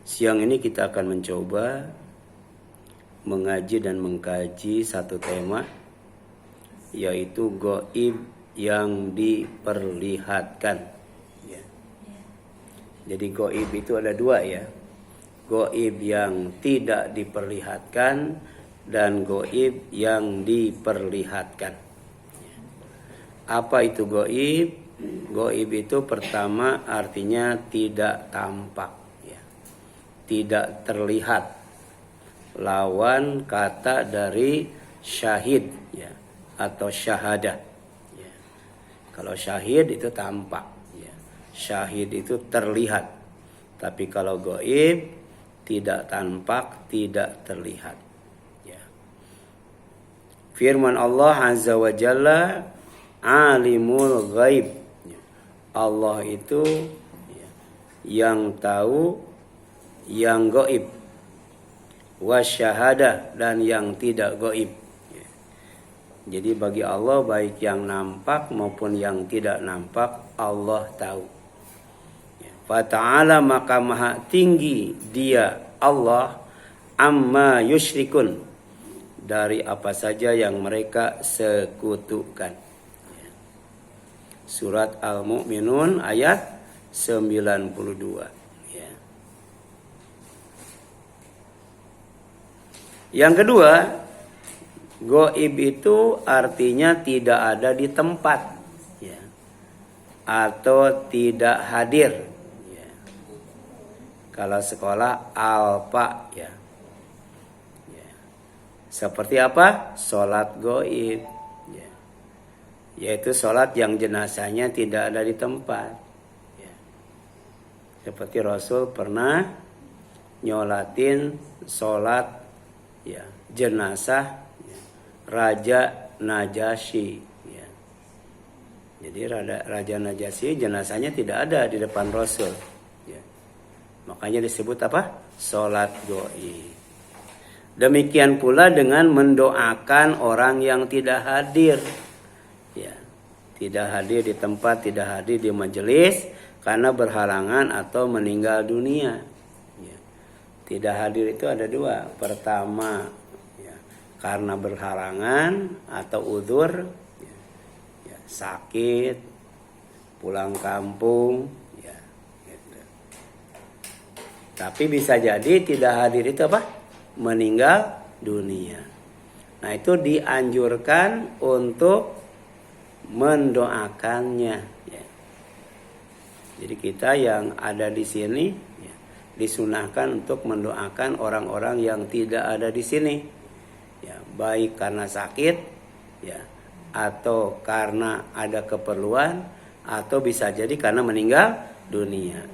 Siang ini kita akan mencoba mengaji dan mengkaji satu tema, yaitu gaib yang diperlihatkan. Jadi gaib itu ada dua ya. Gaib yang tidak diperlihatkan dan gaib yang diperlihatkan. Apa itu gaib? Gaib itu pertama artinya tidak tampak, ya. Tidak terlihat. Lawan kata dari syahid, ya, atau syahadah. Ya. Kalau syahid itu tampak, ya. Syahid itu terlihat. Tapi kalau gaib tidak tampak, tidak terlihat. Ya. Firman Allah Azza wa Jalla, alimul ghaib. Allah itu yang tahu yang gaib, wasyahadah, dan yang tidak gaib. Jadi bagi Allah baik yang nampak maupun yang tidak nampak Allah tahu. Fa ta'ala, maka maha tinggi dia Allah, amma yusyrikun, dari apa saja yang mereka sekutukan. Surat Al-Mu'minun ayat 92. Ya. Yang kedua, gaib itu artinya tidak ada di tempat, ya, atau tidak hadir. Ya. Kalau sekolah alpa, ya. Ya. Seperti apa? Sholat gaib. Yaitu sholat yang jenazahnya tidak ada di tempat. Ya. Seperti Rasul pernah nyolatin sholat, ya, jenazah, ya, Raja Najasyi. Ya. Jadi Raja Najasyi jenazahnya tidak ada di depan Rasul. Ya. Makanya disebut apa? Sholat gaib. Demikian pula dengan mendoakan orang yang tidak hadir. Ya, tidak hadir di tempat, tidak hadir di majelis karena berhalangan atau meninggal dunia. Ya. Tidak hadir itu ada dua. Pertama, ya, karena berhalangan atau uzur, ya, ya, sakit, pulang kampung. Ya, gitu. Tapi bisa jadi tidak hadir itu apa? Meninggal dunia. Nah, itu dianjurkan untuk mendoakannya, ya. Jadi kita yang ada di sini, ya, disunahkan untuk mendoakan orang-orang yang tidak ada di sini, ya, baik karena sakit, ya, atau karena ada keperluan, atau bisa jadi karena meninggal dunia.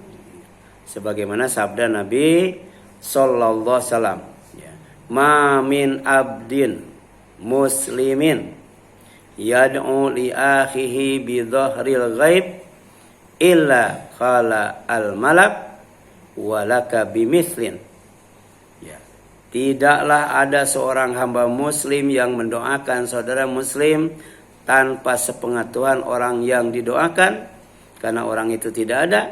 Sebagaimana sabda Nabi Sallallahu Alaihi Wasallam, ya, ma min abdin muslimin yad'u li akhihi bi dhahril ghaib illa qala al malak walaka bimithlin. Ya. Tidaklah ada seorang hamba muslim yang mendoakan saudara muslim tanpa sepengetahuan orang yang didoakan, karena orang itu tidak ada,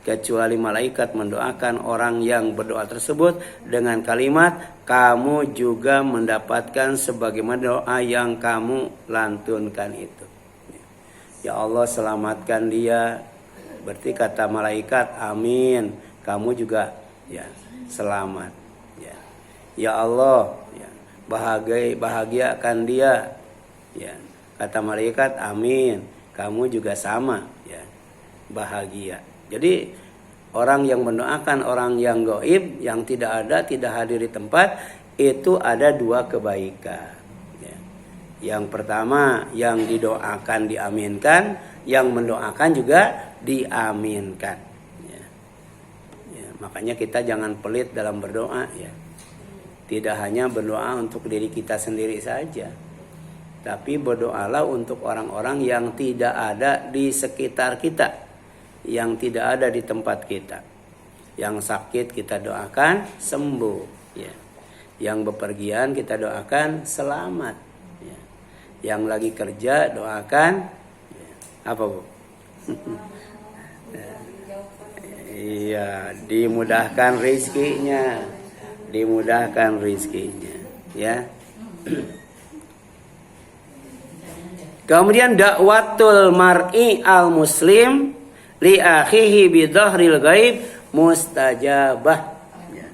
kecuali malaikat mendoakan orang yang berdoa tersebut dengan kalimat, kamu juga mendapatkan sebagaimana doa yang kamu lantunkan itu. Ya Allah, selamatkan dia. Berarti kata malaikat, amin. Kamu juga, ya, selamat. Ya, ya Allah, ya, bahagiakan dia. Ya, kata malaikat, amin. Kamu juga sama, ya, bahagia. Jadi orang yang mendoakan orang yang gaib, yang tidak ada, tidak hadir di tempat, itu ada dua kebaikan. Ya. Yang pertama, yang didoakan diaminkan, yang mendoakan juga diaminkan. Ya. Ya, makanya kita jangan pelit dalam berdoa. Ya. Tidak hanya berdoa untuk diri kita sendiri saja, tapi berdoalah untuk orang-orang yang tidak ada di sekitar kita, yang tidak ada di tempat kita. Yang sakit kita doakan sembuh, ya. Yang bepergian kita doakan selamat, ya. Yang lagi kerja doakan, ya. Apa Bu? Iya, Ya, dimudahkan rezekinya. Dimudahkan rezekinya, ya. Kemudian dakwatul mar'i al muslim li akhihi bi dhahril ghaib mustajabah. Ya.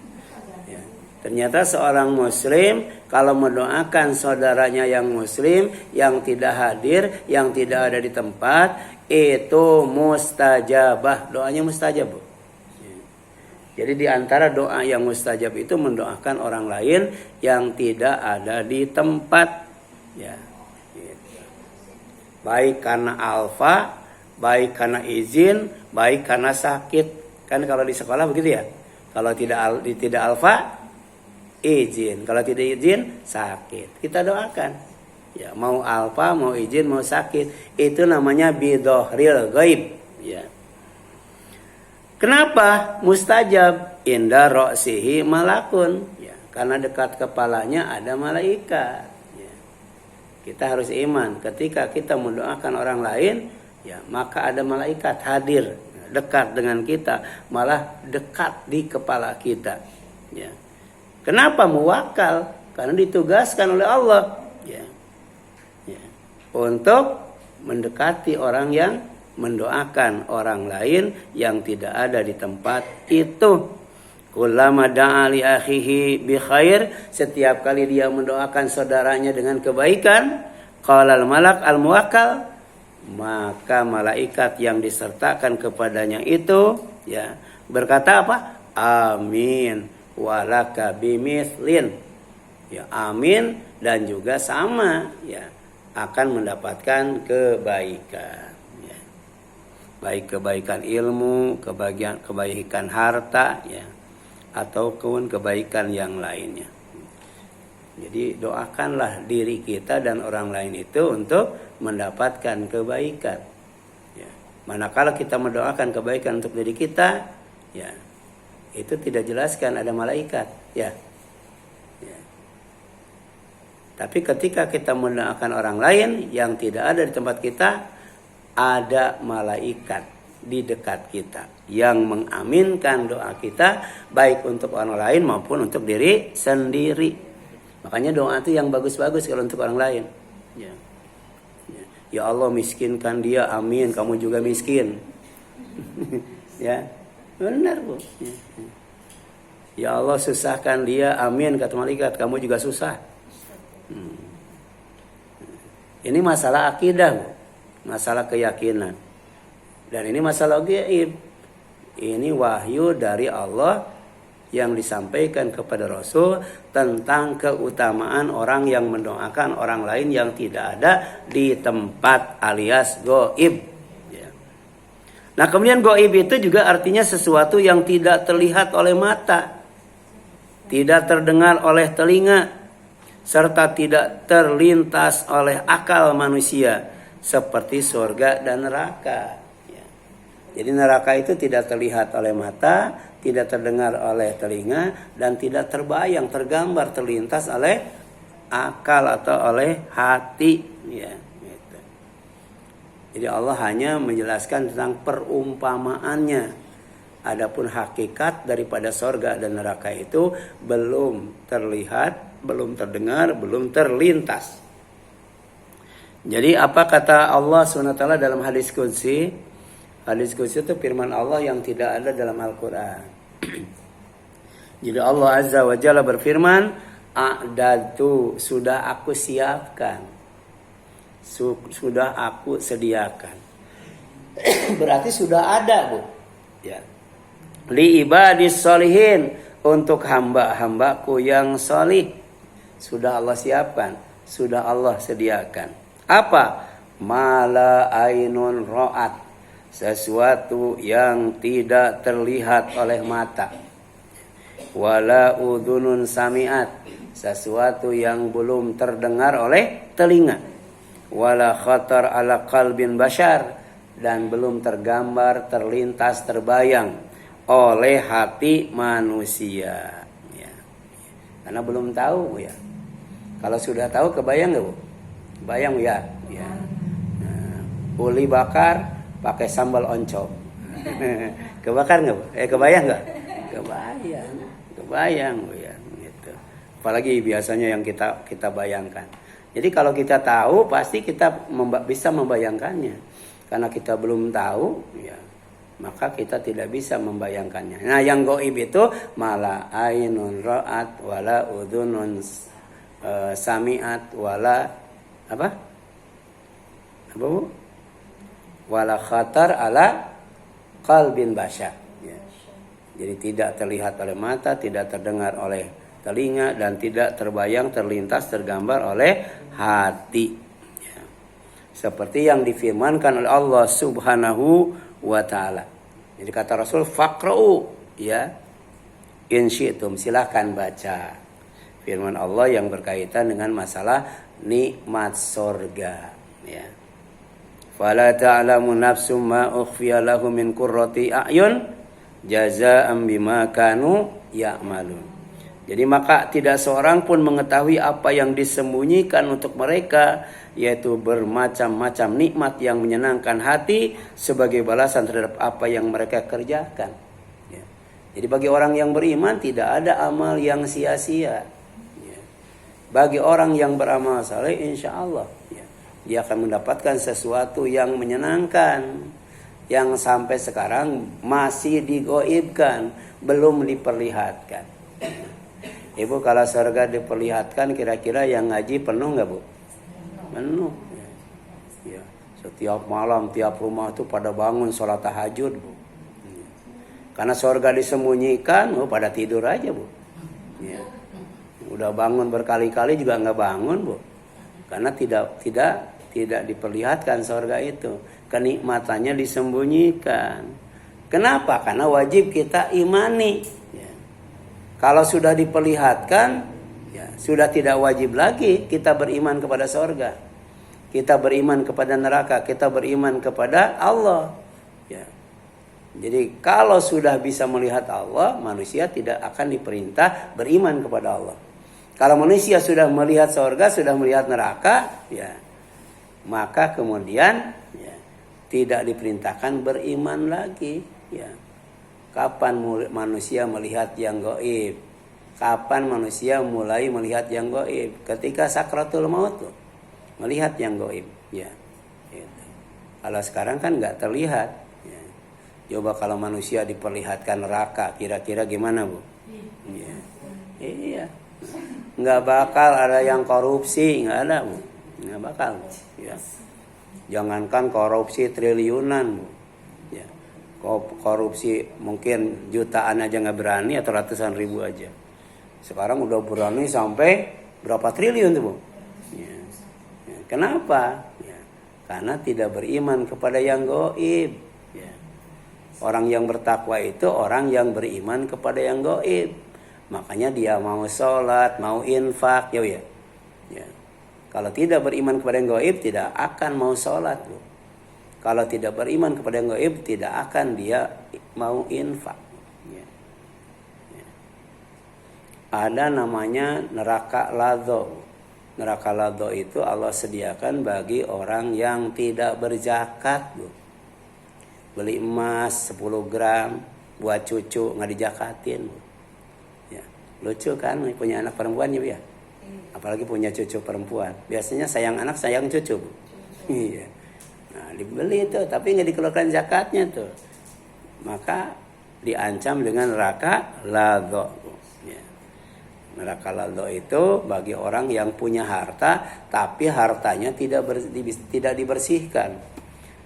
Ternyata seorang muslim kalau mendoakan saudaranya yang muslim yang tidak hadir, yang tidak ada di tempat, itu mustajabah. Doanya mustajab. Ya. Jadi di antara doa yang mustajab itu mendoakan orang lain yang tidak ada di tempat. Ya. Baik karena alfa, baik karena izin, baik karena sakit. Kan kalau di sekolah begitu ya. Kalau tidak alfa, izin. Kalau tidak izin, sakit. Kita doakan. Ya, mau alfa, mau izin, mau sakit. Itu namanya bidhohril ghaib. Ya. Kenapa mustajab? Inda ro'sihi malakun. Ya, karena dekat kepalanya ada malaikat. Kita harus iman ketika kita mendoakan orang lain, ya maka ada malaikat hadir dekat dengan kita, malah dekat di kepala kita. Ya. Kenapa muwakal? Karena ditugaskan oleh Allah, ya. Ya. Untuk mendekati orang yang mendoakan orang lain yang tidak ada di tempat itu. Kullama da'a li akhihi bi khair, setiap kali dia mendoakan saudaranya dengan kebaikan, qala al malak al muwakkal, maka malaikat yang disertakan kepadanya itu ya berkata apa? Amin walaka bimithlin. Ya, amin dan juga sama ya akan mendapatkan kebaikan. Ya. Baik kebaikan ilmu, kebaikan harta ya. Ataupun kebaikan yang lainnya. Jadi doakanlah diri kita dan orang lain itu untuk mendapatkan kebaikan. Ya. Manakala kita mendoakan kebaikan untuk diri kita, ya itu tidak jelaskan ada malaikat. Ya. Ya. Tapi ketika kita mendoakan orang lain yang tidak ada di tempat kita, ada malaikat di dekat kita yang mengaminkan doa kita baik untuk orang lain maupun untuk diri sendiri. Makanya doa itu yang bagus-bagus kalau untuk orang lain. Ya, ya Allah miskinkan dia, amin. Kamu juga miskin. Ya, benar bu. Ya Allah susahkan dia, amin. Kata malaikat, kamu juga susah. Ini masalah akidah bu, masalah keyakinan. Dan ini masalah gaib. Ini wahyu dari Allah yang disampaikan kepada Rasul tentang keutamaan orang yang mendoakan orang lain yang tidak ada di tempat alias gaib. Ya. Nah kemudian gaib itu juga artinya sesuatu yang tidak terlihat oleh mata, tidak terdengar oleh telinga, serta tidak terlintas oleh akal manusia seperti surga dan neraka. Jadi neraka itu tidak terlihat oleh mata, tidak terdengar oleh telinga, dan tidak terbayang, tergambar, terlintas oleh akal atau oleh hati. Ya, gitu. Jadi Allah hanya menjelaskan tentang perumpamaannya. Adapun hakikat daripada surga dan neraka itu belum terlihat, belum terdengar, belum terlintas. Jadi apa kata Allah SWT dalam hadis qudsi? Hadis qudsi itu firman Allah yang tidak ada dalam Al-Quran. Jadi Allah Azza wa Jalla berfirman, a'dadtu, sudah aku siapkan, sudah aku sediakan. Berarti sudah ada bu. Ya. Li ibadis solihin, untuk hamba-hambaku yang solih. Sudah Allah siapkan, sudah Allah sediakan. Apa? Mala ainun ro'at, sesuatu yang tidak terlihat oleh mata. Wala udhunun sami'at, sesuatu yang belum terdengar oleh telinga. Wala khatar ala qalbin bashar, dan belum tergambar, terlintas, terbayang oleh hati manusia. Ya. Karena belum tahu ya. Kalau sudah tahu kebayang nggak bu? Bayang ya. Ya. Uli bakar pakai sambal oncom. Kebakar nggak Bu? Kebayang nggak? Kebayang Bu ya. Gitu. Apalagi biasanya yang kita bayangkan. Jadi kalau kita tahu pasti kita bisa membayangkannya. Karena kita belum tahu, ya maka kita tidak bisa membayangkannya. Nah, yang gaib itu mala ainun ra'at wala udhunun sami'at wala apa? Apa Bu? Wala khatar ala qalbin basyar. Ya. Jadi tidak terlihat oleh mata, tidak terdengar oleh telinga, dan tidak terbayang, terlintas, tergambar oleh hati. Ya. Seperti yang difirmankan oleh Allah Subhanahu wa ta'ala. Jadi kata Rasul, faqra'u, ya, in syi'tum, silahkan baca firman Allah yang berkaitan dengan masalah nikmat surga. Ya. Fala ta'lamu nafsum ma ukhfiya lahum min qurrati a'yun jazaa'an bima kanu ya'malun. Jadi maka tidak seorang pun mengetahui apa yang disembunyikan untuk mereka, yaitu bermacam-macam nikmat yang menyenangkan hati sebagai balasan terhadap apa yang mereka kerjakan. Ya. Jadi bagi orang yang beriman tidak ada amal yang sia-sia. Ya. Bagi orang yang beramal saleh, insya Allah ya, dia akan mendapatkan sesuatu yang menyenangkan, yang sampai sekarang masih digoibkan, belum diperlihatkan. Ibu, kalau surga diperlihatkan, kira-kira yang ngaji penuh nggak Bu? Penuh. Ya. Setiap malam, tiap rumah itu pada bangun sholat tahajud Bu. Karena surga disembunyikan, pada tidur aja Bu. Ya. Udah bangun berkali-kali juga nggak bangun Bu. Karena tidak diperlihatkan surga itu. Kenikmatannya disembunyikan. Kenapa? Karena wajib kita imani. Ya. Kalau sudah diperlihatkan, ya, sudah tidak wajib lagi kita beriman kepada surga. Kita beriman kepada neraka, kita beriman kepada Allah. Ya. Jadi kalau sudah bisa melihat Allah, manusia tidak akan diperintah beriman kepada Allah. Kalau manusia sudah melihat surga, sudah melihat neraka, ya, maka kemudian ya, tidak diperintahkan beriman lagi. Ya. Kapan manusia melihat yang gaib? Kapan manusia mulai melihat yang gaib? Ketika sakratul maut tuh, melihat yang gaib. Ya. Gitu. Kalau sekarang kan nggak terlihat. Ya. Coba kalau manusia diperlihatkan neraka, kira-kira gimana Bu? Ya. Iya. Nggak bakal ada yang korupsi, nggak ada Bu. Nggak bakal. Ya. Jangankan korupsi triliunan Bu. Ya. Korupsi mungkin jutaan aja nggak berani, atau ratusan ribu aja. Sekarang udah berani sampai berapa triliun tuh Bu? Ya. Ya. Kenapa? Ya. Karena tidak beriman kepada yang gaib. Ya. Orang yang bertakwa itu orang yang beriman kepada yang gaib. Makanya dia mau sholat, mau infak, ya. Ya. Kalau tidak beriman kepada yang gaib, tidak akan mau sholat Bu. Kalau tidak beriman kepada yang gaib, tidak akan dia mau infak. Ya. Ya. Ada namanya neraka ladho. Neraka ladho itu Allah sediakan bagi orang yang tidak berzakat Bu. Beli emas 10 gram buat cucu, nggak dijakatin Bu. Ya. Lucu kan punya anak perempuan ya. Apalagi punya cucu perempuan. Biasanya sayang anak, sayang cucu Bu. Iya. Nah, dibeli itu tapi nggak dikeluarkan zakatnya tuh, maka diancam dengan neraka ladho. Ya. Neraka ladho itu bagi orang yang punya harta tapi hartanya tidak dibersihkan.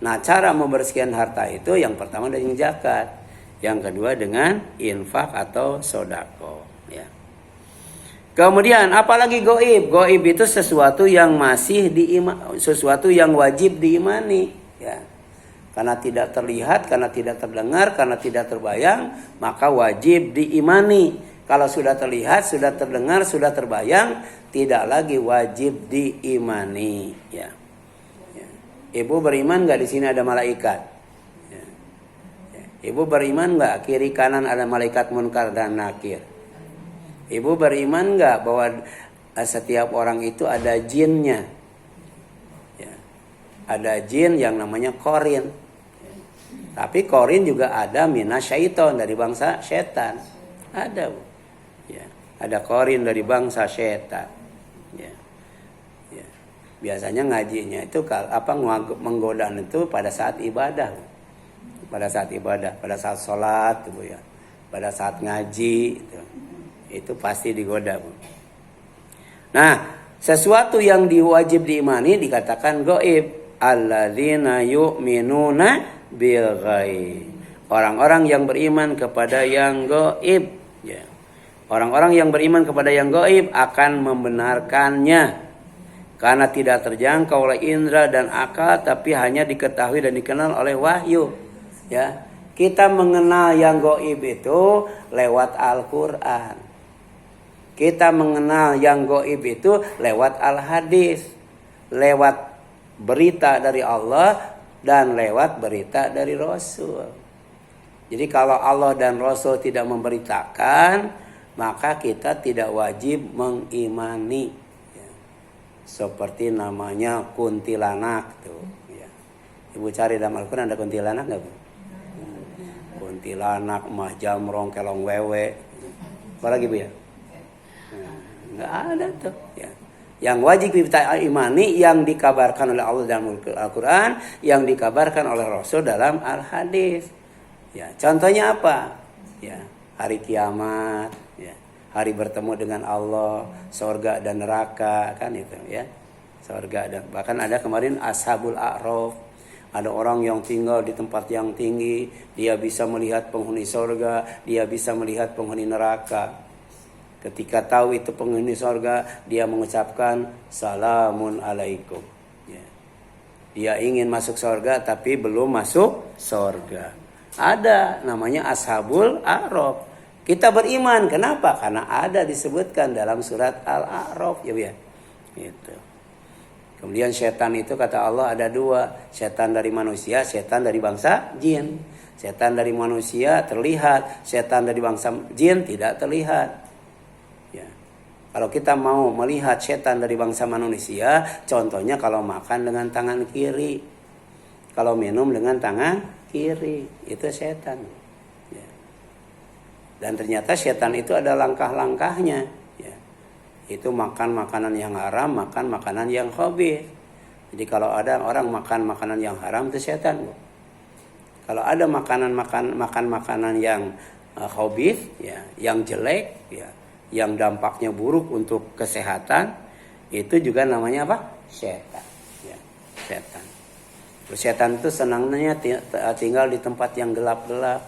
Nah, cara membersihkan harta itu yang pertama dengan zakat, yang kedua dengan infak atau sodako. Ya. Kemudian apalagi gaib? Gaib itu sesuatu yang masih sesuatu yang wajib diimani, ya. Karena tidak terlihat, karena tidak terdengar, karena tidak terbayang, maka wajib diimani. Kalau sudah terlihat, sudah terdengar, sudah terbayang, tidak lagi wajib diimani, ya. Ya. Ibu beriman nggak di sini ada malaikat? Ya. Ya. Ibu beriman nggak kiri kanan ada malaikat munkar dan nakir? Ibu beriman nggak bahwa setiap orang itu ada jinnya? Ya. Ada jin yang namanya korin. Tapi qarin juga ada minasyaiton, dari bangsa setan. Ada, Bu. Ya, ada qarin dari bangsa setan. Ya. Ya. Biasanya ngajinya itu menggodaan itu pada saat ibadah. Bu. Pada saat ibadah, pada saat sholat, Bu ya. Pada saat ngaji itu pasti digoda, Bu. Nah, sesuatu yang wajib diimani dikatakan gaib. Alladzina yu'minuna bil ghaib. Orang-orang yang beriman kepada yang gaib, ya. Orang-orang yang beriman kepada yang gaib akan membenarkannya karena tidak terjangkau oleh indera dan akal, tapi hanya diketahui dan dikenal oleh wahyu, ya. Kita mengenal yang gaib itu lewat Al-Qur'an. Kita mengenal yang gaib itu lewat al-hadis, lewat berita dari Allah dan lewat berita dari Rasul. Jadi kalau Allah dan Rasul tidak memberitakan, maka kita tidak wajib mengimani. Ya. Seperti namanya kuntilanak tuh. Ya. Ibu cari dalam Al-Quran ada kuntilanak nggak, Bu? Kuntilanak, mah jamrong, kelong wewe. Apa lagi, Bu ya? Nggak ada tuh. Ya. Yang wajib kita imani yang dikabarkan oleh Allah dalam Al-Quran, yang dikabarkan oleh Rasul dalam Al-Hadis. Ya, contohnya apa? Ya, hari kiamat, ya, hari bertemu dengan Allah, surga dan neraka, kan itu, ya. Surga dan bahkan ada kemarin Ashabul A'raf, ada orang yang tinggal di tempat yang tinggi, dia bisa melihat penghuni surga, dia bisa melihat penghuni neraka. Ketika tahu itu penghuni surga, dia mengucapkan salamun alaikum. Ya. Dia ingin masuk surga tapi belum masuk surga. Ada namanya Ashabul A'raf. Kita beriman, kenapa? Karena ada disebutkan dalam surat Al-A'raf, ya, ya. Gitu. Kemudian setan itu kata Allah ada dua, setan dari manusia, setan dari bangsa jin. Setan dari manusia terlihat, setan dari bangsa jin tidak terlihat. Kalau kita mau melihat setan dari bangsa manusia, contohnya kalau makan dengan tangan kiri, kalau minum dengan tangan kiri, itu setan. Ya. Dan ternyata setan itu ada langkah-langkahnya. Ya. Itu makan makanan yang haram, makan makanan yang khabith. Jadi kalau ada orang makan makanan yang haram, itu setan. Kalau ada makan makanan yang khabith, ya, yang jelek, ya, yang dampaknya buruk untuk kesehatan, itu juga namanya apa? Setan. Ya, setan. Terus setan itu senangnya tinggal di tempat yang gelap-gelap.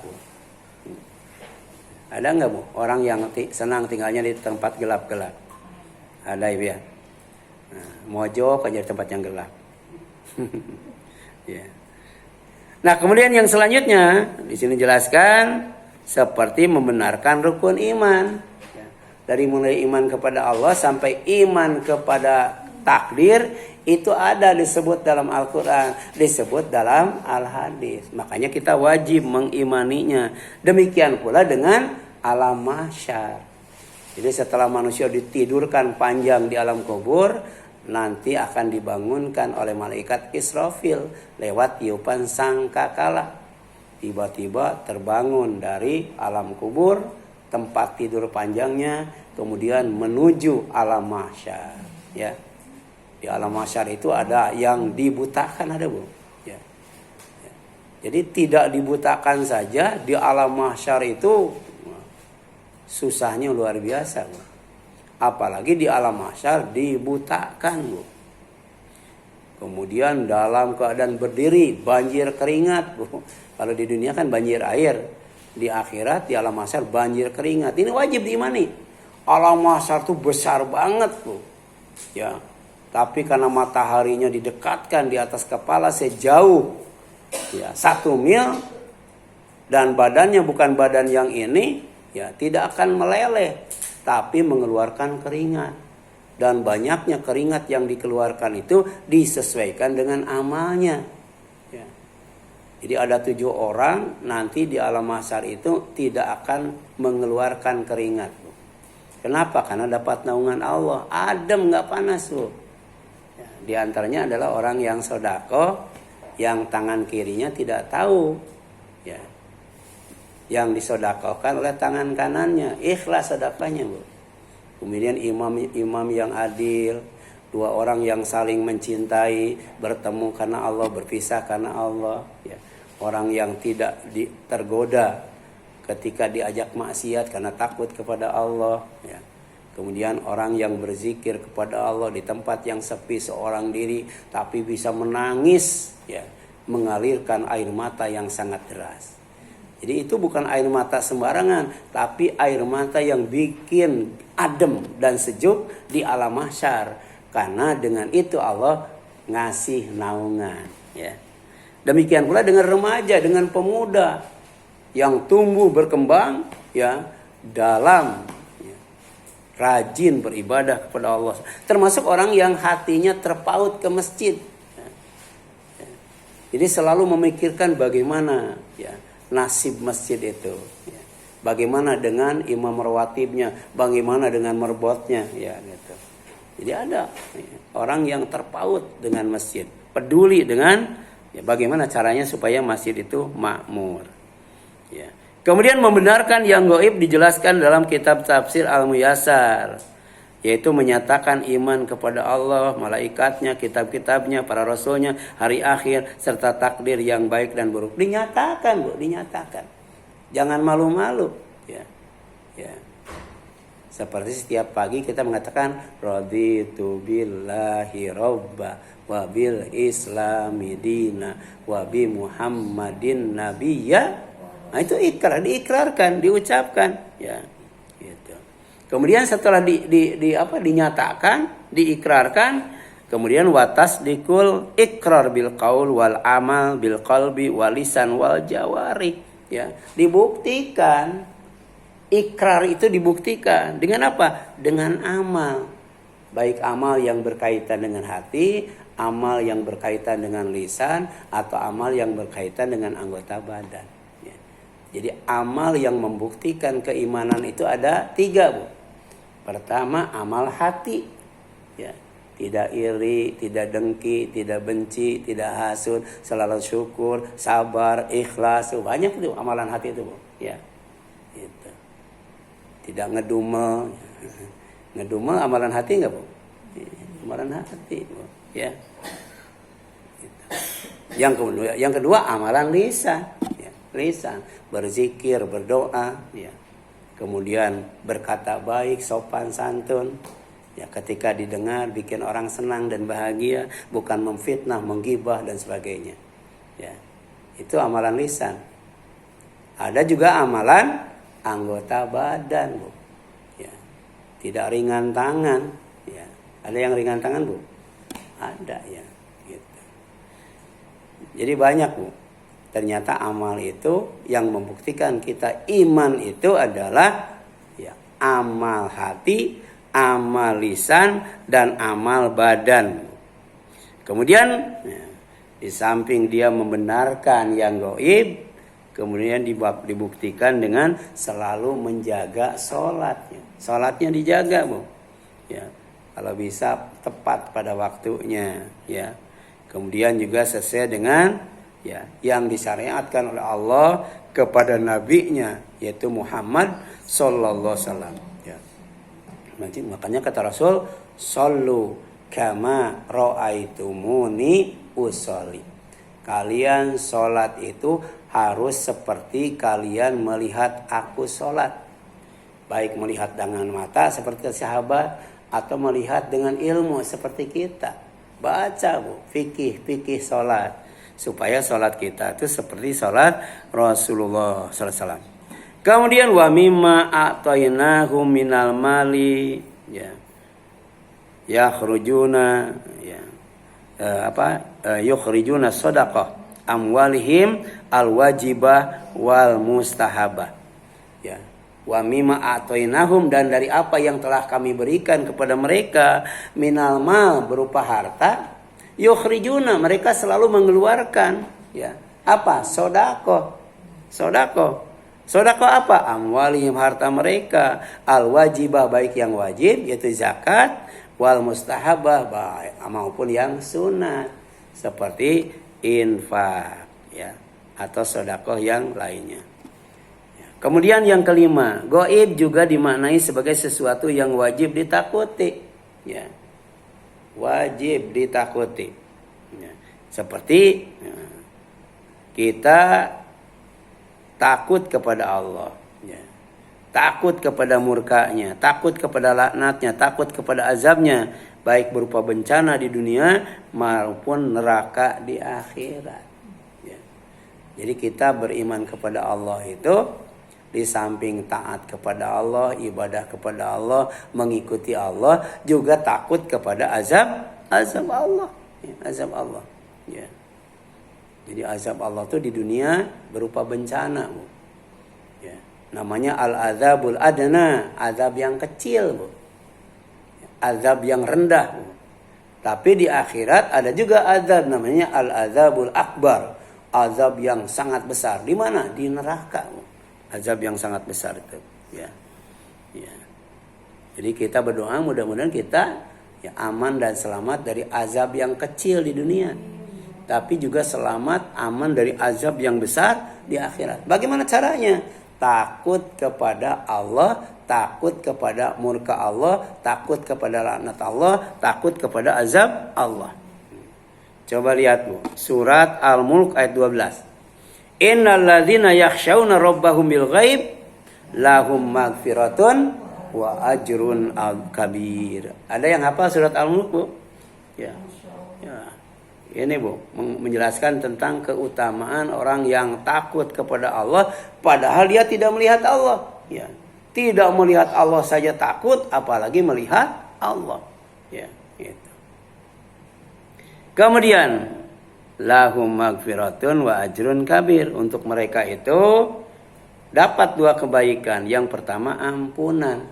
Ada nggak, Bu? Orang yang senang tinggalnya di tempat gelap-gelap? Ada, Ibu ya. Nah, mojok aja di tempat yang gelap. Ya. Nah, kemudian yang selanjutnya di sini jelaskan seperti membenarkan rukun iman. Dari mulai iman kepada Allah sampai iman kepada takdir, itu ada disebut dalam Al-Quran, disebut dalam Al-Hadis. Makanya kita wajib mengimaninya. Demikian pula dengan alam mahsyar. Jadi setelah manusia ditidurkan panjang di alam kubur, nanti akan dibangunkan oleh malaikat Israfil lewat tiupan sangkakala. Tiba-tiba terbangun dari alam kubur, tempat tidur panjangnya, kemudian menuju alam mahsyar, ya. Di alam mahsyar itu ada yang dibutakan, ada, Bu, ya. Ya. Jadi tidak dibutakan saja, di alam mahsyar itu susahnya luar biasa, Bu. Apalagi di alam mahsyar dibutakan, Bu. Kemudian dalam keadaan berdiri banjir keringat, Bu. Kalau di dunia kan banjir air, di akhirat di alam mahsyar banjir keringat. Ini wajib diimani. Alam mahsyar itu besar banget, Bu. Ya. Tapi karena mataharinya didekatkan di atas kepala sejauh, ya, 1 mil, dan badannya bukan badan yang ini, ya, tidak akan meleleh, tapi mengeluarkan keringat. Dan banyaknya keringat yang dikeluarkan itu disesuaikan dengan amalnya. Ya. Jadi ada 7 orang nanti di alam mahsyar itu tidak akan mengeluarkan keringat, Bu. Kenapa? Karena dapat naungan Allah. Adem, nggak panas, Bu. Ya, di antaranya adalah orang yang sodako, yang tangan kirinya tidak tahu yang disodakohkan oleh tangan kanannya, ikhlas sedekahnya, Bu. Kemudian imam yang adil, dua orang yang saling mencintai, bertemu karena Allah, berpisah karena Allah, ya. Orang yang tidak tergoda ketika diajak maksiat karena takut kepada Allah, ya. Kemudian orang yang berzikir kepada Allah di tempat yang sepi seorang diri tapi bisa menangis, ya, mengalirkan air mata yang sangat deras. Jadi itu bukan air mata sembarangan, tapi air mata yang bikin adem dan sejuk di alam mahsyar. Karena dengan itu Allah ngasih naungan, ya. Demikian pula dengan remaja, dengan pemuda yang tumbuh berkembang, ya, dalam, ya, rajin beribadah kepada Allah. Termasuk orang yang hatinya terpaut ke masjid. Ya. Ya. Jadi selalu memikirkan bagaimana, ya, nasib masjid itu. Ya. Bagaimana dengan imam rawatibnya, bagaimana dengan merbotnya, ya, gitu. Jadi ada, ya, orang yang terpaut dengan masjid, peduli dengan, ya, bagaimana caranya supaya masjid itu makmur. Ya. Kemudian membenarkan yang gaib dijelaskan dalam kitab tafsir Al-Muyassar, yaitu menyatakan iman kepada Allah, malaikatnya, kitab-kitabnya, para rasulnya, hari akhir, serta takdir yang baik dan buruk. Dinyatakan, Bu, dinyatakan. Jangan malu-malu, ya. Ya. Seperti setiap pagi kita mengatakan raditu billahi robba wa bil islami dina wa bi muhammadin nabiyya. Nah, itu ikrar, diikrarkan, diucapkan, ya, gitu. Kemudian setelah dinyatakan, diikrarkan, kemudian watas dikul ikrar bil qaul wal amal bil qalbi wal lisan wal jawari, ya, dibuktikan. Ikrar itu dibuktikan dengan apa? Dengan amal. Baik amal yang berkaitan dengan hati, amal yang berkaitan dengan lisan, atau amal yang berkaitan dengan anggota badan. Ya. Jadi amal yang membuktikan keimanan itu ada 3, Bu. Pertama, amal hati. Ya. Tidak iri, tidak dengki, tidak benci, tidak hasud, selalu syukur, sabar, ikhlas. Banyak itu amalan hati itu, Bu. Ya. Gitu. Tidak ngedumel. Ngedumel amalan hati enggak, Bu? Amalan hati, Bu. Ya. Gitu. Yang kedua amalan lisan, ya. Lisan, berzikir, berdoa, ya. Kemudian berkata baik, sopan santun. Ya, ketika didengar bikin orang senang dan bahagia, bukan memfitnah, menggibah dan sebagainya. Ya. Itu amalan lisan. Ada juga amalan anggota badan, Bu. Ya. Tidak ringan tangan, ya. Ada yang ringan tangan, Bu? Ada, ya. Gitu. Jadi banyak, Bu. Ternyata amal itu yang membuktikan kita iman itu adalah, ya, amal hati, amal lisan, dan amal badan. Kemudian, ya, di samping dia membenarkan yang gaib, kemudian dibuktikan dengan selalu menjaga sholatnya. Sholatnya dijaga, Bu. Ya, kalau bisa tepat pada waktunya, ya. Kemudian juga sesuai dengan, ya, yang disyariatkan oleh Allah kepada nabinya, yaitu Muhammad sallallahu alaihi wasallam. Ya. Makanya kata Rasul, "Shallu kama ra'aitumuni usolli." Kalian sholat itu harus seperti kalian melihat aku sholat. Baik melihat dengan mata seperti sahabat, atau melihat dengan ilmu seperti kita. Baca, Bu, fikih sholat. Supaya sholat kita itu seperti sholat Rasulullah SAW. Kemudian wa mimma a'tainahum minal mali, ya, yakhrujuna, ya, yukhrijuna shadaqah amwalihim alwajibah wal mustahabah, ya. Wa mimma a'tainahum, dan dari apa yang telah kami berikan kepada mereka, minal mal, berupa harta, yukhrijuna, mereka selalu mengeluarkan, ya, apa? Sedekah. Sedekah apa? Amwalihim, harta mereka, alwajibah, baik yang wajib yaitu zakat, wal mustahabah, baik maupun yang sunat seperti infak, ya, atau sedekah yang lainnya. Ya. Kemudian yang kelima, gaib juga dimaknai sebagai sesuatu yang wajib ditakuti. Ya. Wajib ditakuti. Ya. Seperti kita takut kepada Allah. Ya. Takut kepada murkanya, takut kepada laknatnya, takut kepada azabnya. Baik berupa bencana di dunia maupun neraka di akhirat. Ya. Jadi kita beriman kepada Allah itu di samping taat kepada Allah, ibadah kepada Allah, mengikuti Allah, juga takut kepada azab Allah. Ya, azab Allah. Ya. Jadi azab Allah itu di dunia berupa bencana, Bu. Ya. Namanya al-azabul adna, azab yang kecil, Bu. Azab yang rendah, Bu. Tapi di akhirat ada juga azab namanya al-azabul akbar, azab yang sangat besar. Di mana? Di neraka, Bu. Azab yang sangat besar itu, ya. Ya. Jadi kita berdoa mudah-mudahan kita ya aman dan selamat dari azab yang kecil di dunia, tapi juga selamat aman dari azab yang besar di akhirat. Bagaimana caranya? Takut kepada Allah, takut kepada murka Allah, takut kepada laknat Allah, takut kepada azab Allah. Coba lihat, Bu, surat Al-Mulk ayat 12. Innal ladzina yakhshawna rabbahum bil ghaib lahum maghfiratun wa ajrun kabir. Ada yang hafal surat Al-Mulk, Bu? Ya. Ya. Ini, Bu, menjelaskan tentang keutamaan orang yang takut kepada Allah padahal dia tidak melihat Allah. Ya. Tidak melihat Allah saja takut, apalagi melihat Allah. Ya, gitu. Kemudian lahum magfiratun wa ajrun kabir. Untuk mereka itu dapat dua kebaikan. Yang pertama ampunan.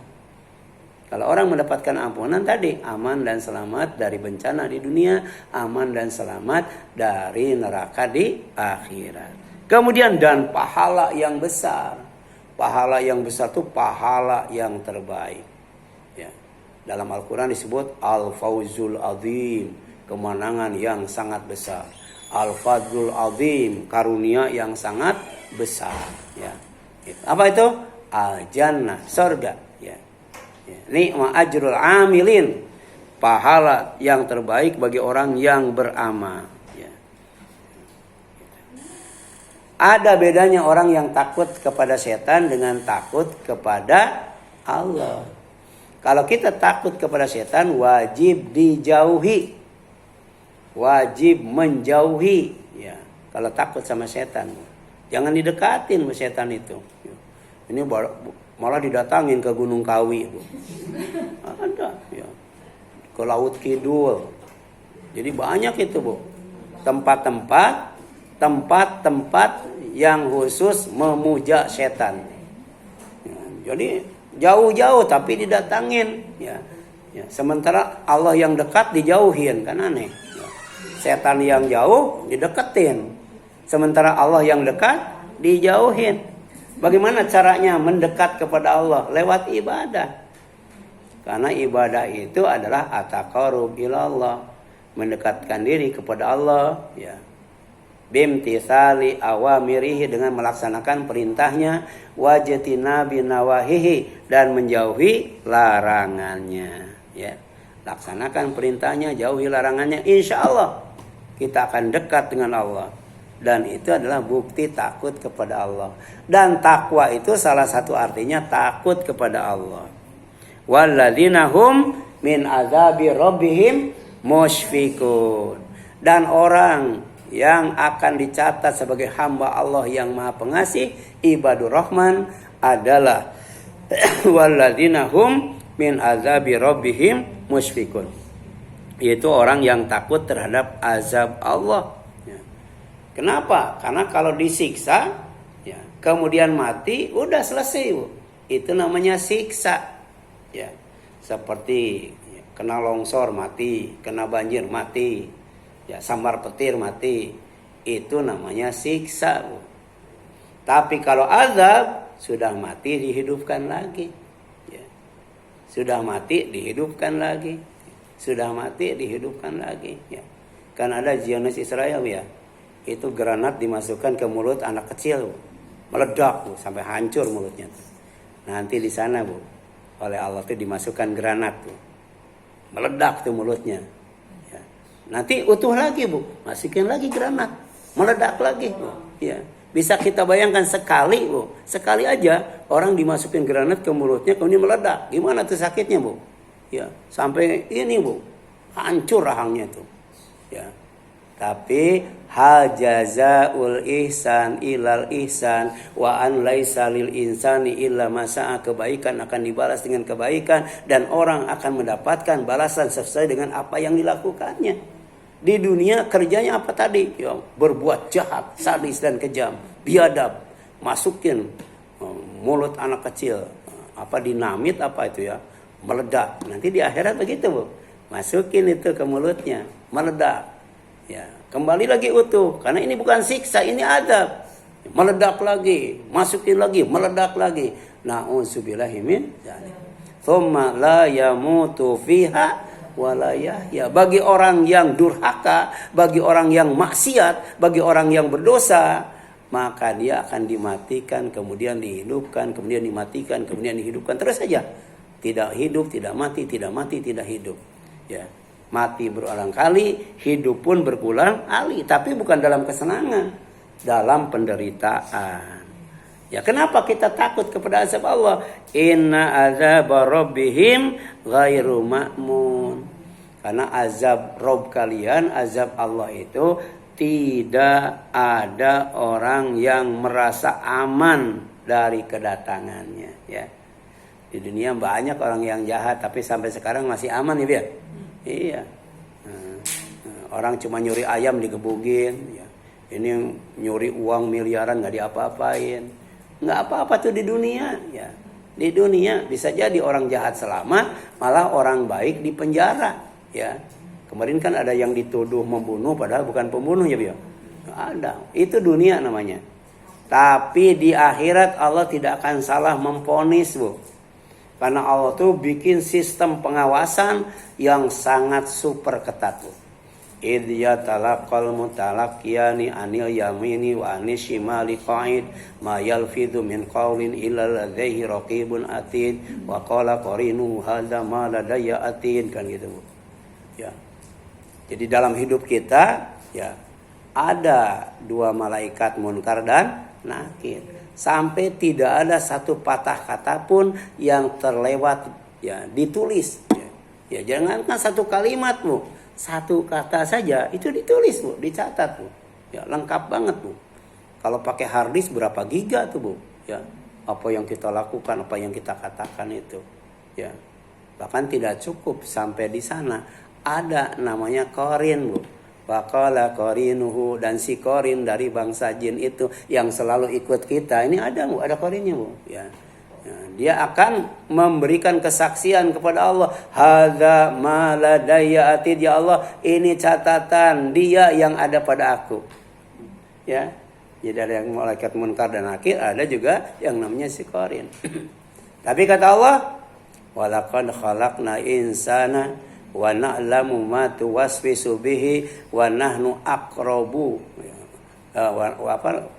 Kalau orang mendapatkan ampunan tadi, aman dan selamat dari bencana di dunia, aman dan selamat dari neraka di akhirat. Kemudian dan pahala yang besar. Pahala yang besar itu pahala yang terbaik. Ya. Dalam Al-Quran disebut al-fawzul azim, kemenangan yang sangat besar. Al-fadlul azim, karunia yang sangat besar. Ya. Apa itu? Al-jannah, surga. Ya. Ya. Ni'ma ajrul amilin, pahala yang terbaik bagi orang yang beramal. Ya. Ada bedanya orang yang takut kepada setan dengan takut kepada Allah. Kalau kita takut kepada setan, wajib dijauhi. Wajib menjauhi, ya. Kalau takut sama setan, jangan didekatin sama setan itu. Ini malah didatangin ke Gunung Kawi, Bu. Ada, ya. Ke Laut Kidul. Jadi banyak itu, Bu. Tempat-tempat yang khusus memuja setan. Ya, jadi jauh-jauh tapi didatangin, ya. Ya. Sementara Allah yang dekat dijauhin, kan aneh. Setan yang jauh dideketin, sementara Allah yang dekat dijauhin. Bagaimana caranya mendekat kepada Allah? Lewat ibadah. Karena ibadah itu adalah at-taqarrub ilallah, mendekatkan diri kepada Allah, ya. Bimtisali awamirihi, dengan melaksanakan perintahnya, wajtina binawahihi, dan menjauhi larangannya, ya. Laksanakan perintahnya, jauhi larangannya, insya Allah kita akan dekat dengan Allah. Dan itu adalah bukti takut kepada Allah. Dan takwa itu salah satu artinya takut kepada Allah. Walladzina hum min azabi rabbihim musyfikun. Dan orang yang akan dicatat sebagai hamba Allah yang Maha Pengasih, ibadur Rahman, adalah walladzina hum min azabi rabbihim musyfikun. Yaitu orang yang takut terhadap azab Allah. Ya. Kenapa? Karena kalau disiksa, ya, kemudian mati, udah selesai, Bu. Itu namanya siksa. Ya. Seperti ya, kena longsor mati, kena banjir mati, ya, sambar petir mati. Itu namanya siksa, Bu. Tapi kalau azab, sudah mati dihidupkan lagi. Ya. Sudah mati dihidupkan lagi. Sudah mati dihidupkan lagi, ya. Kan ada Zionis Israel, ya. Itu granat dimasukkan ke mulut anak kecil. meledak Bu, sampai hancur mulutnya tuh. Nanti di sana Bu, oleh Allah tuh dimasukkan granat tuh, meledak tuh mulutnya. Ya. Nanti utuh lagi Bu, masukin lagi granat, meledak lagi Bu. Ya. Bisa kita bayangkan sekali Bu, sekali aja orang dimasukin granat ke mulutnya kemudian meledak, gimana tuh sakitnya Bu? Ya, sampai ini Bu, hancur rahangnya tuh. Ya. Tapi hal jazaul ihsan ilal ihsan wa an laisa lil insani illa masa'a, kebaikan akan dibalas dengan kebaikan dan orang akan mendapatkan balasan sesuai dengan apa yang dilakukannya. Di dunia kerjanya apa tadi? Ya, berbuat jahat, sadis dan kejam, biadab, masukin mulut anak kecil apa dinamit apa itu ya, meledak. Nanti di akhirat begitu Bu, masukin itu ke mulutnya, meledak. Ya, kembali lagi utuh karena ini bukan siksa, ini adab. Meledak lagi, masukin lagi, meledak lagi. Na'udzubillahi min dzalik. Tsumma la yamutu fiha wa la yahya. Bagi orang yang durhaka, bagi orang yang maksiat, bagi orang yang berdosa, maka dia akan dimatikan, kemudian dihidupkan, kemudian dimatikan, kemudian dihidupkan, terus saja. Tidak hidup, tidak mati, tidak mati, tidak hidup. Ya. Mati berulang kali, hidup pun berulang kali, tapi bukan dalam kesenangan, dalam penderitaan. Ya, kenapa kita takut kepada azab Allah? Inna azab rabbihim ghairu ma'mun. Karena azab Rabb kalian, azab Allah itu tidak ada orang yang merasa aman dari kedatangannya. Ya. Di dunia banyak orang yang jahat, tapi sampai sekarang masih aman ya, Biar? Iya, orang cuma nyuri ayam digebugin, ya. Ini nyuri uang miliaran nggak diapa-apain, nggak apa-apa tuh di dunia, ya. Di dunia bisa jadi orang jahat selamat, malah orang baik di penjara, ya. Kemarin kan ada yang dituduh membunuh, padahal bukan pembunuh ya, Bio. Ada, itu dunia namanya. Tapi di akhirat Allah tidak akan salah memvonis, Bu. Karena Allah tuh bikin sistem pengawasan yang sangat super ketat. Idh yatalaqal mutalaqiyani anil yamini wa anis shimali qa'id ma yalfidhu min qawlin illa ladaihi raqibun atid wa qala qarinu hadza ma ladayya atid, kan gitu Bu. Ya. Jadi dalam hidup kita ya ada dua malaikat munkar dan nakir. Sampai tidak ada satu patah kata pun yang terlewat ya ditulis. Ya jangankan satu kalimat Bu, satu kata saja itu ditulis Bu, dicatat Bu. Ya lengkap banget Bu. Kalau pakai hard disk berapa giga tuh Bu? Ya apa yang kita lakukan, apa yang kita katakan itu. Ya bahkan tidak cukup sampai di sana, ada namanya qarin Bu. Waqala qarinuhu, dan si qarin dari bangsa jin itu yang selalu ikut kita. Ini ada Bu, ada qarinnya Bu. Ya. Dia akan memberikan kesaksian kepada Allah. Hadza ma ladayya atid, ya Allah, ini catatan dia yang ada pada aku. Ya. Jadi ada yang malaikat munkar dan nakir, ada juga yang namanya si qarin. Tapi kata Allah, walaqad khalaqna insana wa na'lamu ma tuwaswisu bihi wa nahnu aqrabu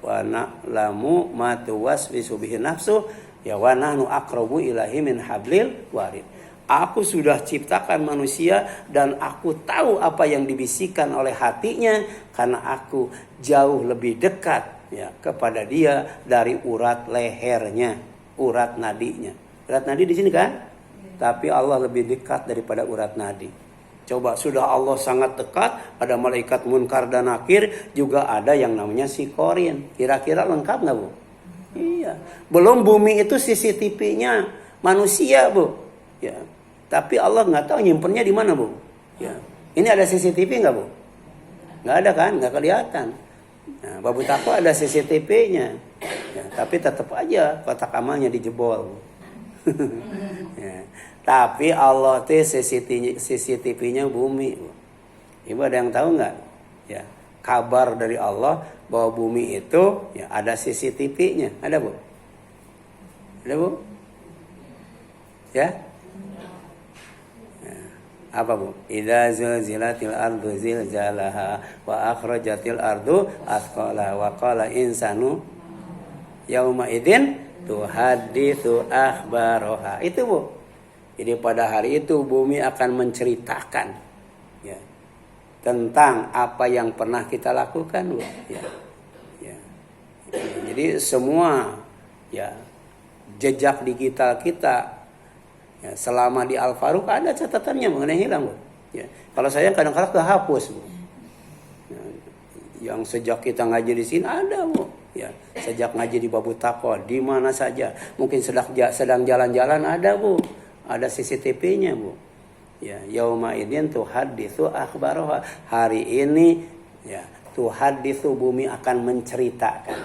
wa na'lamu ma tuwaswisu bihi nafsu ya wa nahnu aqrabu ilahi min hablil warid. Aku sudah ciptakan manusia dan aku tahu apa yang dibisikkan oleh hatinya, karena aku jauh lebih dekat ya kepada dia dari urat lehernya, urat nadinya. Urat nadi di sini kan? Tapi Allah lebih dekat daripada urat nadi. Coba, sudah Allah sangat dekat, ada malaikat munkar dan nakir, juga ada yang namanya si qarin. Kira-kira lengkap nggak Bu? Iya. Belum bumi itu CCTV-nya manusia Bu. Ya. Tapi Allah nggak tahu nyimpennya di mana Bu. Ya. Ini ada CCTV nggak Bu? Nggak ada kan? Nggak kelihatan. Nah, Babu Takwa ada CCTV-nya. Ya, tapi tetap aja kotak amalnya dijebol. Ya. Tapi Allah tuh CCTV-nya bumi. Ibu ada yang tahu nggak? Ya, kabar dari Allah bahwa bumi itu ya ada CCTV-nya. Ada Bu? Ada Bu? Ya? Apa Bu? Idza zulzilatil ardu zilzalaha wa akhrajatil ardu athqalaha wa qala insanu Yauma idzin tuhaditsu akhbaraha. Itu Bu. Jadi pada hari itu bumi akan menceritakan ya, tentang apa yang pernah kita lakukan Bu. Ya. Ya. Jadi semua ya jejak digital kita ya, selama di Al-Faruq ada catatannya mengenai hilang Bu. Ya. Kalau saya kadang-kadang kehapus Bu. Ya. Yang sejak kita ngaji di sini ada Bu. Ya. Sejak ngaji di Babu Taqwa di mana saja, mungkin sedang jalan-jalan ada Bu. Ada CCTV-nya Bu. Ya, yauma idzin tuhaditsu akhbaraha. Hari ini ya, tuhaditsu bumi akan menceritakan.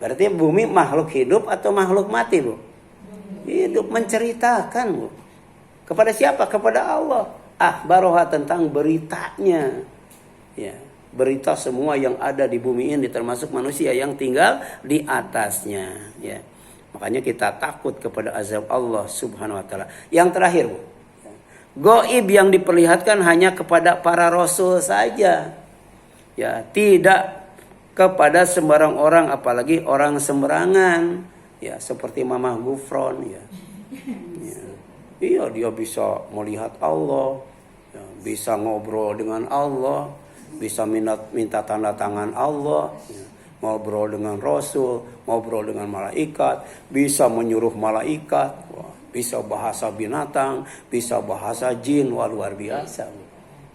Berarti bumi makhluk hidup atau makhluk mati Bu? Hidup, menceritakan Bu. Kepada siapa? Kepada Allah. Akhbaraha, tentang beritanya. Ya, berita semua yang ada di bumi ini termasuk manusia yang tinggal di atasnya, ya. Makanya kita takut kepada azab Allah Subhanahu wa taala. Yang terakhir Bu, gaib yang diperlihatkan hanya kepada para rasul saja. Ya, tidak kepada sembarang orang, apalagi orang sembarangan. Ya, seperti Mamah Gufron ya. Ya. Iya, dia bisa melihat Allah, ya, bisa ngobrol dengan Allah, bisa minta tanda tangan Allah, ya, ngobrol dengan Rasul, ngobrol dengan malaikat, bisa menyuruh malaikat, wah, bisa bahasa binatang, bisa bahasa jin, wah luar biasa.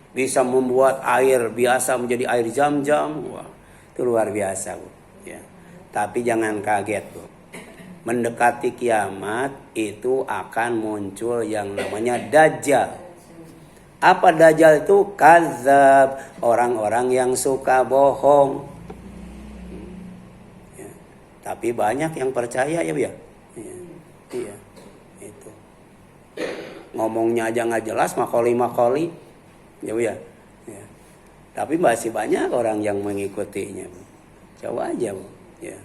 Bisa membuat air biasa menjadi air Zam-Zam, wah itu luar biasa Bu. Ya. Tapi jangan kaget Bu. Mendekati kiamat itu akan muncul yang namanya Dajjal. Apa Dajjal itu? Kadzab, orang-orang yang suka bohong. Ya. Tapi banyak yang percaya ya Bu ya. Iya. Itu. Ngomongnya aja nggak jelas, makoli. Ya Bu ya. Ya. Tapi masih banyak orang yang mengikutinya Bu. Coba aja Bu. Ya.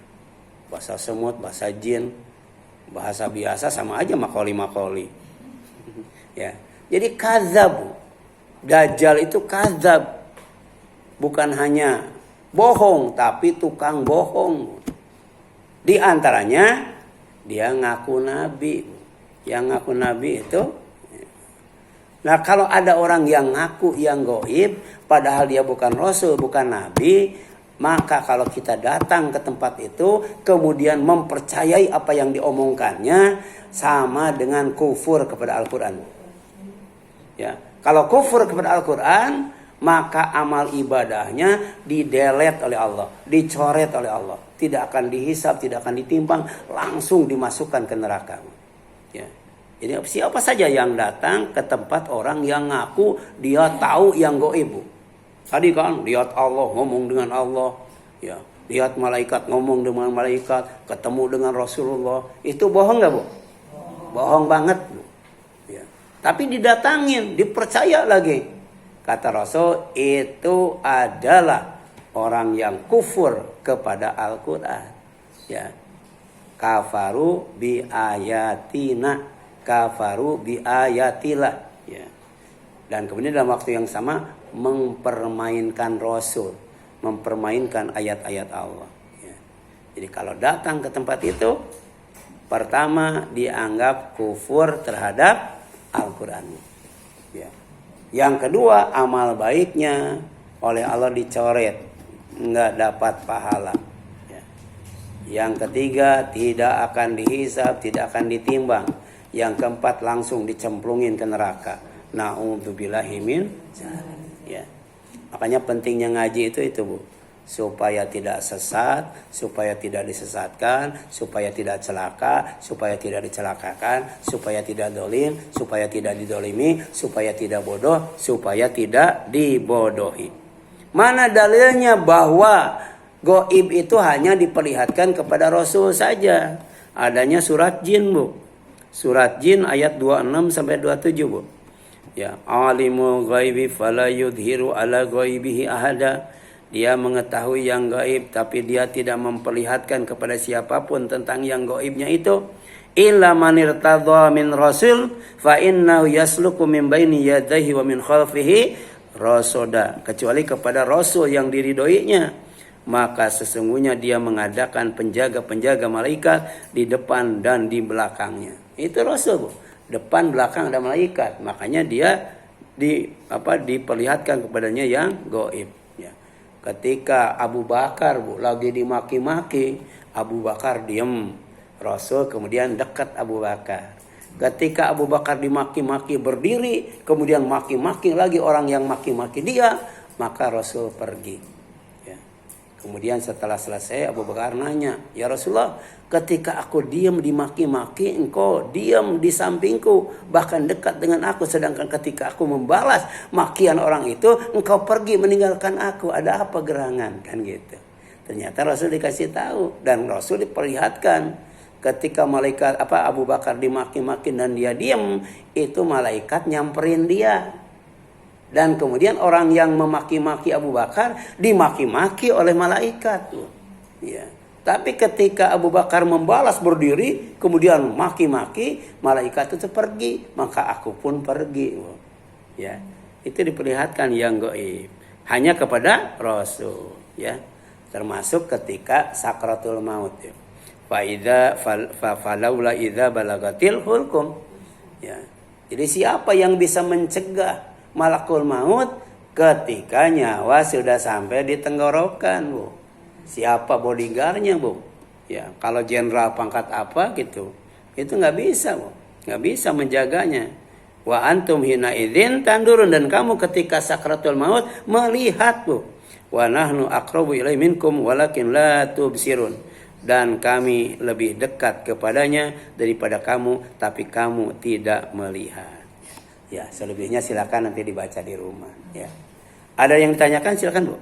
Bahasa semut, bahasa jin, bahasa biasa sama aja makoli. Ya. Jadi kadzab Bu. Dajjal itu kadzab. Bukan hanya bohong, tapi tukang bohong. Di antaranya dia ngaku nabi. Yang ngaku nabi itu. Nah, kalau ada orang yang ngaku yang gaib, padahal dia bukan rasul, bukan nabi, maka kalau kita datang ke tempat itu, kemudian mempercayai apa yang diomongkannya, sama dengan kufur kepada Al-Quran. Ya. Kalau kufur kepada Al-Quran, maka amal ibadahnya didelete oleh Allah, dicoret oleh Allah. Tidak akan dihisab, tidak akan ditimbang, langsung dimasukkan ke neraka. Ya. Jadi siapa saja yang datang ke tempat orang yang ngaku dia tahu yang gaib. Tadi kan lihat Allah, ngomong dengan Allah. Ya, lihat malaikat, ngomong dengan malaikat, ketemu dengan Rasulullah. Itu bohong nggak Bu? Bohong banget Bu. Ya. Tapi didatangin, dipercaya lagi. Kata Rasul, itu adalah orang yang kufur kepada Al-Quran. Ya. Kafaru bi ayatina, kafaru bi ayatilah. Ya. Dan kemudian dalam waktu yang sama mempermainkan Rasul, mempermainkan ayat-ayat Allah. Ya. Jadi kalau datang ke tempat itu, pertama dianggap kufur terhadap Al-Quran. Ya. Yang kedua, amal baiknya oleh Allah dicoret, nggak dapat pahala. Ya. Yang ketiga, tidak akan dihisab, tidak akan ditimbang. Yang keempat, langsung dicemplungin ke neraka. Na'udzubillahi min dzalik. Ya. Makanya pentingnya ngaji itu Bu, supaya tidak sesat, supaya tidak disesatkan, supaya tidak celaka, supaya tidak dicelakakan, supaya tidak dolim, supaya tidak didolimi, supaya tidak bodoh, supaya tidak dibodohi. Mana dalilnya bahwa gaib itu hanya diperlihatkan kepada Rasul saja? Adanya surat jin Bu. Surat jin ayat 26 sampai 27 Bu. Ya, alimul ghaibi fala yudhiru ala ghaibihi ahada. Dia mengetahui yang gaib tapi dia tidak memperlihatkan kepada siapapun tentang yang gaibnya itu. Illa man irtadha min rasul fa innahu yasluku min baini yadayhi wa min khalfihi rasada. Kecuali kepada rasul yang diridhoinya. maka sesungguhnya dia mengadakan penjaga-penjaga malaikat di depan dan di belakangnya. Itu Rasul, Bu. Depan belakang ada malaikat, makanya dia diperlihatkan kepadanya yang gaib, ya. Ketika Abu Bakar, Bu, lagi dimaki-maki, Abu Bakar diam, Rasul kemudian dekat Abu Bakar. Ketika Abu Bakar dimaki-maki berdiri, kemudian maki-maki lagi orang yang maki-maki dia, maka Rasul pergi. Ya. Kemudian setelah selesai Abu Bakar nanya, ya Rasulullah, ketika aku diam dimaki-maki, engkau diam di sampingku, bahkan dekat dengan aku, sedangkan ketika aku membalas makian orang itu, engkau pergi meninggalkan aku, ada apa gerangan, kan gitu. Ternyata Rasul dikasih tahu dan Rasul diperlihatkan. Ketika malaikat Abu Bakar dimaki-maki dan dia diam, itu malaikat nyamperin dia. Dan kemudian orang yang memaki-maki Abu Bakar dimaki-maki oleh malaikat. Ya. Tapi ketika Abu Bakar membalas berdiri, kemudian maki-maki, malaikat itu pergi, maka aku pun pergi. Ya. Itu diperlihatkan yang gaib hanya kepada Rasul, ya. Termasuk ketika sakratul maut, ya. Falaula idza balagatil hulkum, ya. Jadi siapa yang bisa mencegah malakul maut ketika nyawa sudah sampai di tenggorokan, Bu? Siapa bodyguardnya, Bu? Ya, kalau jenderal pangkat apa gitu, itu nggak bisa, Bu. Nggak bisa menjaganya. Wa antum hina idzin tandurun, dan kamu ketika sakratul maut melihat, Bu. Wa nahnu aqrabu ilaihi minkum walakin la tubsirun. Dan kami lebih dekat kepadanya daripada kamu, tapi kamu tidak melihat. Ya, selebihnya silakan nanti dibaca di rumah. Ya. Ada yang ditanyakan, silakan, Bu.